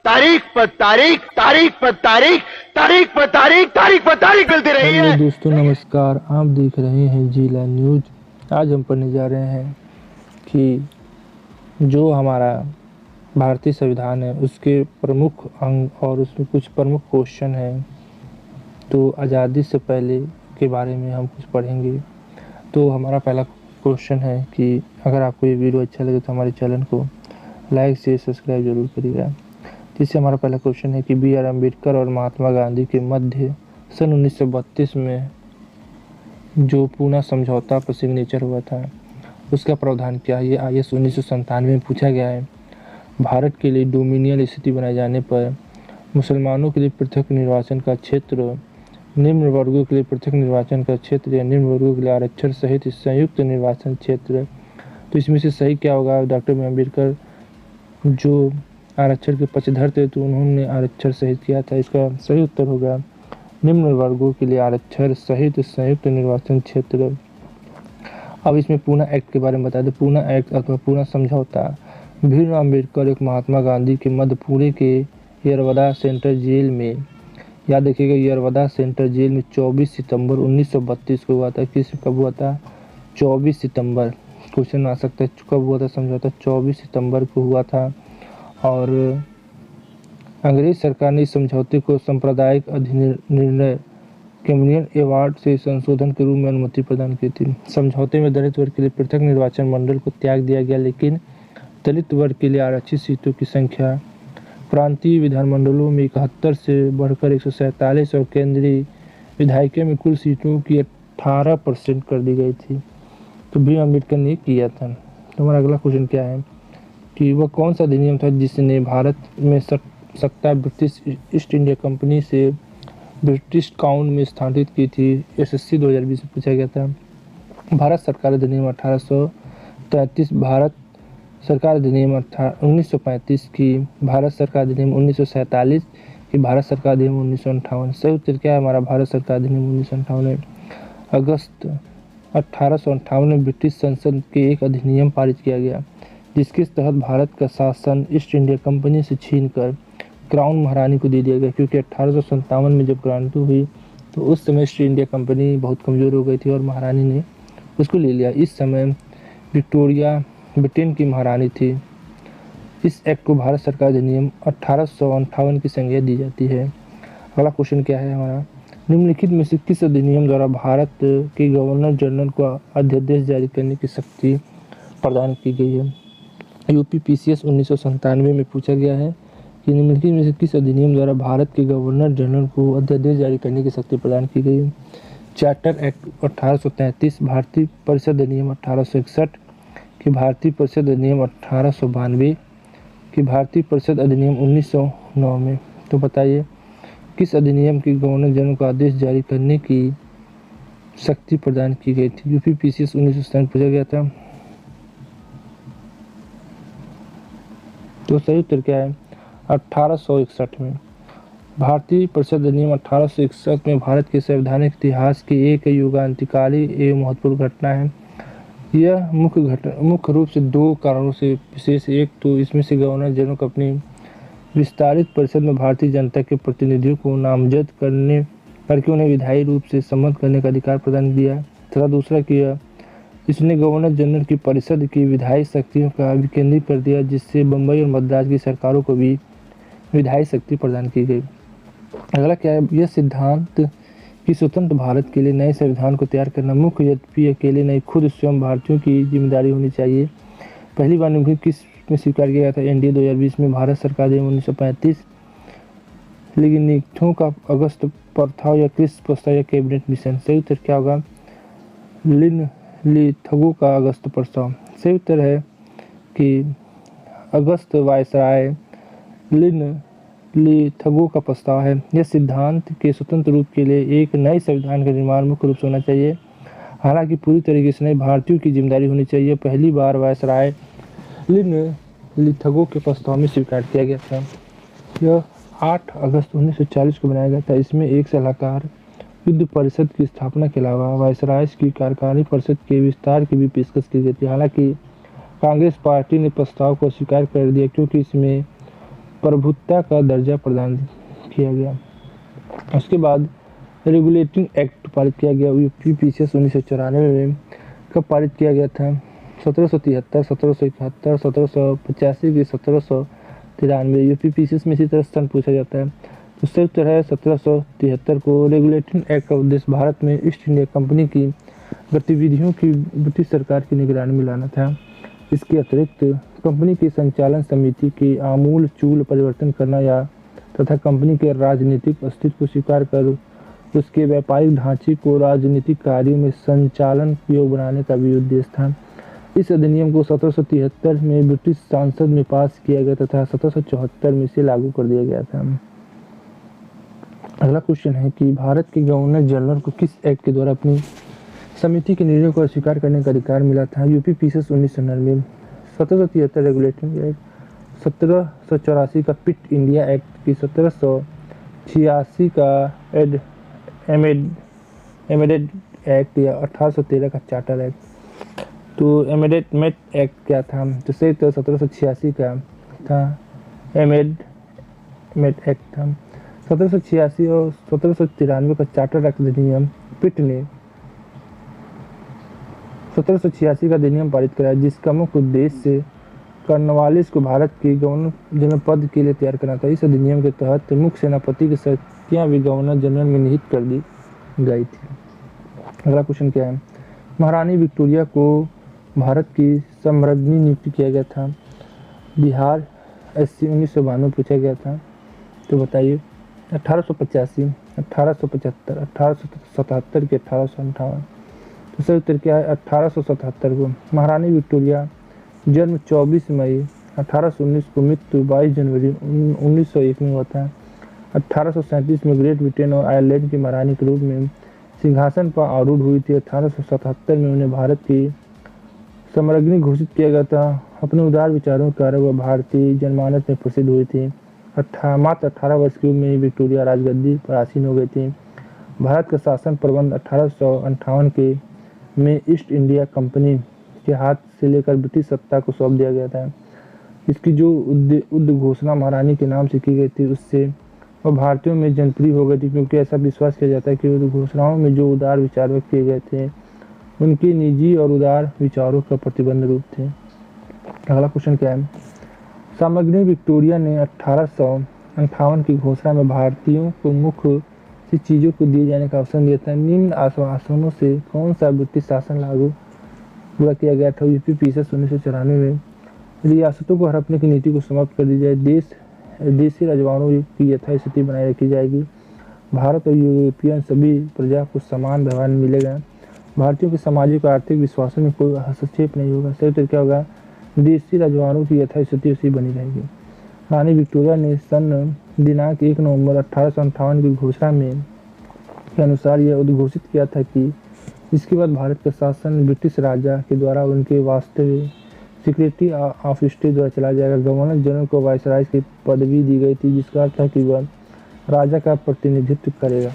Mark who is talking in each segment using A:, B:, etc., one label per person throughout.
A: तारीख पर तारीख, तारीख पर तारीख, तारीख पर तारीख, तारीख पर तारीख मिलती रही
B: हेलो
A: है।
B: दोस्तों, नमस्कार। आप देख रहे हैं जिला न्यूज। आज हम पढ़ने जा रहे हैं कि जो हमारा भारतीय संविधान है उसके प्रमुख अंग और उसमें कुछ प्रमुख क्वेश्चन हैं। तो आज़ादी से पहले के बारे में हम कुछ पढ़ेंगे। तो हमारा पहला क्वेश्चन है कि अगर आपको ये वीडियो अच्छा लगे तो हमारे चैनल को लाइक शेयर सब्सक्राइब जरूर करिएगा। जिससे हमारा पहला क्वेश्चन है कि बी आर अम्बेडकर और महात्मा गांधी के मध्य सन 1932 में जो पूना समझौता पर सिग्नेचर हुआ था उसका प्रावधान क्या है। ये IS 1997 में पूछा गया है। भारत के लिए डोमिनियन स्थिति बनाए जाने पर मुसलमानों के लिए पृथक निर्वाचन का क्षेत्र, निम्न वर्गों के लिए पृथक निर्वाचन का क्षेत्र या निम्न वर्गों के लिए आरक्षण सहित संयुक्त निर्वाचन क्षेत्र। तो इसमें से सही क्या होगा। डॉक्टर बी अम्बेडकर जो आरक्षण के पक्षधर थे तो उन्होंने आरक्षण सहित किया था। इसका सही उत्तर होगा निम्न वर्गों के लिए आरक्षण सहित संयुक्त निर्वाचन क्षेत्र। अब इसमें पूना एक्ट के बारे में बता दें। पूना एक्ट अथवा पूना समझौता भीम अम्बेडकर एक महात्मा गांधी के मध्य पुणे के यरवदा सेंट्रल जेल में, याद रखिएगा, यरवदा सेंट्रल जेल में 24 सितंबर 1932 को हुआ था। कब हुआ था? 24 सितंबर। क्वेश्चन आ सकता है कब हुआ था समझौता? 24 सितंबर को हुआ था। और अंग्रेज सरकार ने इस समझौते को सांप्रदायिक निर्णय कम्युनियन अवार्ड से संशोधन के रूप में अनुमति प्रदान की थी। समझौते में दलित वर्ग के लिए पृथक निर्वाचन मंडल को त्याग दिया गया, लेकिन दलित वर्ग के लिए आरक्षित सीटों की संख्या प्रांतीय विधानमंडलों में 71 से बढ़कर 147 और केंद्रीय विधायिका में कुल सीटों की 18% कर दी गई थी। तो भीम अम्बेडकर ने किया था। तो हमारा अगला क्वेश्चन क्या है कि वह कौन सा अधिनियम था जिसने भारत में सत्ता ब्रिटिश ईस्ट इंडिया कंपनी से ब्रिटिश काउंट में स्थानांतरित की थी। SSC 2020 में पूछा गया था। भारत सरकार अधिनियम 1833, भारत सरकार अधिनियम 1935 की, भारत सरकार अधिनियम 1947 की, भारत सरकार अधिनियम 1958। सही उत्तर क्या है हमारा? भारत सरकार अधिनियम 1958 है। अगस्त 1858 में ब्रिटिश संसद के एक अधिनियम पारित किया गया जिसके तहत भारत का शासन ईस्ट इंडिया कंपनी से छीनकर क्राउन महारानी को दे दिया गया, क्योंकि 1857 में जब क्रांति हुई तो उस समय ईस्ट इंडिया कंपनी बहुत कमज़ोर हो गई थी और महारानी ने उसको ले लिया। इस समय विक्टोरिया ब्रिटेन की महारानी थी। इस एक्ट को भारत सरकार अधिनियम 1858 की संज्ञा दी जाती है। अगला क्वेश्चन क्या है हमारा? निम्नलिखित में से किस अधिनियम द्वारा भारत के गवर्नर जनरल को अध्यादेश जारी करने की शक्ति प्रदान की गई है? UPPCS 1997 में पूछा गया है कि निम्नलिखित में से किस अधिनियम द्वारा भारत के गवर्नर जनरल को अध्यादेश जारी करने की शक्ति प्रदान की गई है? चार्टर एक्ट 1833, भारतीय परिषद अधिनियम 1861 कि भारतीय परिषद अधिनियम 1892 कि भारतीय परिषद अधिनियम 1909 में। तो बताइए किस अधिनियम की गवर्नर जनरल को आदेश जारी करने की शक्ति प्रदान की गई थी? UPPCS 1997 पूछा गया था। तो सही उत्तर क्या है? 1861 में। भारतीय परिषद अधिनियम 1861 में भारत के संवैधानिक इतिहास की एक युगांतकारी एवं महत्वपूर्ण घटना है। यह मुख्य रूप से दो कारणों से विशेष। एक तो इसमें से गवर्नर जनरल को अपनी विस्तारित परिषद में भारतीय जनता के प्रतिनिधियों को नामजद करके उन्हें विधायी रूप से सम्मत करने का अधिकार प्रदान दिया तथा दूसरा किया इसने गवर्नर जनरल की परिषद की विधायी शक्तियों का विकेंद्रित कर दिया, जिससे बम्बई और मद्रास की सरकारों को भी विधायी शक्ति प्रदान की गई। अगला क्या है? यह सिद्धांत कि स्वतंत्र भारत के लिए नए संविधान को तैयार करना मुख्य यद्यपि अकेले नहीं खुद स्वयं भारतीयों की जिम्मेदारी होनी चाहिए। पहली बार निम्नलिखित किस में स्वीकार किया गया था? NDA 2020 में। भारत सरकार अधिनियम 1935, लेकिन नियुक्तियों का अगस्त प्रस्ताव या क्रिस प्रस्ताव या कैबिनेट मिशन। सही उत्तर क्या होगा? लिन लीथगो का अगस्त प्रस्ताव। सही उत्तर है कि अगस्त वायसराय लिन लीथगो का प्रस्ताव है। यह सिद्धांत के स्वतंत्र रूप के लिए एक नए संविधान का निर्माण मुख्य रूप से होना चाहिए, हालांकि पूरी तरीके से नहीं भारतीयों की जिम्मेदारी होनी चाहिए। पहली बार वायसराय लिन लीथगो के प्रस्ताव में स्वीकार किया गया था। यह 8 अगस्त 1940 को बनाया गया था। इसमें एक सलाहकार युद्ध परिषद की स्थापना के अलावा वायसराय की कार्यकारी परिषद के विस्तार की भी पेशकश की गई थी। हालांकि कांग्रेस पार्टी ने प्रस्ताव को अस्वीकार कर दिया क्योंकि इसमें प्रभुत्व का दर्जा प्रदान किया गया। उसके बाद रेगुलेटिंग एक्ट पारित किया गया, यूपीपीसीएस 1994 में कब पारित किया गया था? 1773, 1771, 1785 की 1793। यूपीपीसीएस में इसी तरह सन पूछा जाता है। तो सही उत्तर है 1773 को। रेगुलेटिंग एक्ट का उद्देश्य भारत में ईस्ट इंडिया कंपनी की गतिविधियों की ब्रिटिश सरकार की निगरानी में लाना था। इसके अतिरिक्त कंपनी की संचालन समिति के आमूल चूल परिवर्तन करना या तथा कंपनी के राजनीतिक अस्तित्व को स्वीकार कर उसके व्यापारिक ढांचे को राजनीतिक कार्यों में संचालन योग्य बनाने का भी उद्देश्य था। इस अधिनियम को 1773 में ब्रिटिश संसद में पास किया गया तथा 1774 में इसे लागू कर दिया गया था। अगला क्वेश्चन है कि भारत के गवर्नर जनरल को किस एक्ट के द्वारा अपनी समिति के निर्णयों को अस्वीकार करने का अधिकार मिला था? यूपीपीसीएस 1990। 1773 रेगुलेटिंग एक्ट, 1784 का पिट इंडिया एक्ट, की 1786 का एमेंडेड एक्ट या 1813 का चार्टर एक्ट। तो एमेंडमेंट एक्ट क्या था? तो सही तो 1786 का था, एमेंडमेंट एक्ट था। 1786 और 1793 का चार्टर एक्ट अधिनियम पिट ने 1786 का अधिनियम पारित कराया, जिसका मुख्य उद्देश्य कॉर्नवालिस को भारत के गवर्नर जनरल पद के लिए तैयार करना था। इस अधिनियम के तहत मुख्य सेनापति की शक्तियां भी गवर्नर जनरल में निहित कर दी गई थी। अगला क्वेश्चन क्या है? महारानी विक्टोरिया को भारत की सम्राज्ञी नियुक्त किया गया था। बिहार 1992 पूछा गया था। तो बताइए 1885, 1875, 1877 के 1858। तो सही उत्तर क्या है? 1877 को। महारानी विक्टोरिया जन्म 24 मई 1819 को, मृत्यु 22 जनवरी 1901 में हुआ था। 1837 में ग्रेट ब्रिटेन और आयरलैंड की महारानी के रूप में सिंहासन पर आरूढ़ हुई थी। 1877 में उन्हें भारत की सम्राज्ञी घोषित किया गया था। अपने उदार विचारों के कारण वह भारतीय जनमानस में प्रसिद्ध हुई थी। मात्र 18 वर्ष की उम्र में विक्टोरिया राजगद्दी पर आसीन हो गई थी। भारत का शासन प्रबंध 1858 के में ईस्ट इंडिया कंपनी के हाथ से लेकर ब्रिटिश सत्ता को सौंप दिया गया था। इसकी जो उद्घोषणा महारानी के नाम से की गई थी, उससे वह भारतीयों में जनप्रिय हो गई थी, क्योंकि ऐसा विश्वास किया जाता है कि उद्घोषणाओं में जो उदार विचार व्यक्त किए गए थे उनके निजी और उदार विचारों का प्रतिबंध रूप थे। अगला क्वेश्चन क्या है? सम्राज्ञी विक्टोरिया ने 1858 की घोषणा में भारतीयों को मुख्य सी चीज़ों को दिए जाने का अवसर दिया था। निम्न आश्वासनों से कौन सा ब्रिटिश शासन लागू पूरा किया गया था? यूपीपीसीएस 1994 में रियासतों को हड़पने की नीति को समाप्त कर दी जाए। देशी राजवाड़ों की यथास्थिति बनाए रखी जाएगी। भारत और यूरोपियन सभी प्रजा को समान व्यवहार मिलेगा। भारतीयों के सामाजिक और आर्थिक विश्वासों में कोई हस्तक्षेप नहीं होगा। सही उत्तर क्या होगा? देशी राजवाड़ों की यथास्थिति उसी बनी रहेगी। रानी विक्टोरिया ने सन दिनांक 1 नवंबर 1858 की घोषणा में के अनुसार यह उद्घोषित किया था कि इसके बाद भारत का शासन ब्रिटिश राजा के द्वारा उनके वास्तविक सिक्योरिटी ऑफ स्टेट द्वारा चलाया जाएगा। गवर्नर जनरल को वायसराय की पदवी दी गई थी, जिसका अर्थ था कि वह राजा का प्रतिनिधित्व करेगा।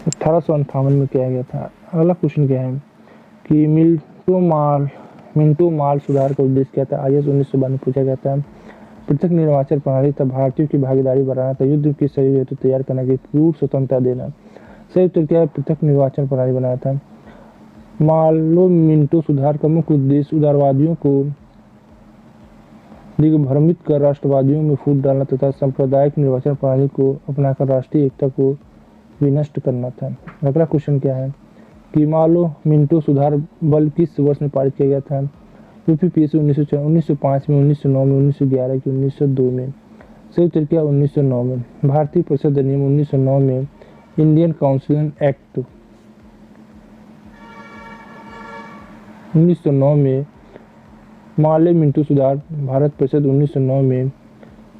B: 1858 में किया गया था। अगला क्वेश्चन क्या है कि मिंटो माल सुधार का उद्देश्य क्या था? IAS 1992 पूछा गया था। पृथक निर्वाचन प्रणाली था, भारतीयों की भागीदारी बढ़ाना था, युद्ध की सहयोग हेतु तैयार करने की पूर्ण स्वतंत्रता देना। सही उत्तर क्या है? पृथक निर्वाचन प्रणाली बनाया था। मालो मिंटो सुधार का मुख्य उद्देश्य उदारवादियों को दिग्भ्रमित कर राष्ट्रवादियों में फूट डालना तथा सांप्रदायिक निर्वाचन प्रणाली को अपनाकर राष्ट्रीय एकता को विनष्ट करना था। अगला क्वेश्चन क्या है कि मालो मिंटो सुधार बल किस वर्ष में पारित किया गया था? यूपीपीसीएस 1905 में, 1909 में, 1911 की 1902 में। सही उत्तर क्या? 1909 में। भारतीय परिषद अधिनियम 1909 में, इंडियन काउंसिल एक्ट 1909 में, माले मिंटो सुधार भारत परिषद 1909 में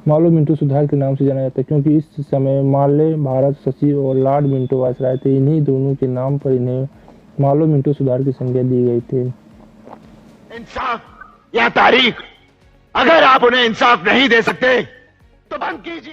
B: मालो मिंटो सुधार के नाम से जाना जाता है, क्योंकि इस समय माले भारत सचिव और लॉर्ड मिंटो वायसराय थे। इन्हीं दोनों के नाम पर इन्हें मालो मिंटो सुधार की संज्ञा दी गई थी।
A: इंसाफ या तारीख, अगर आप उन्हें इंसाफ नहीं दे सकते तो बंद कीजिए।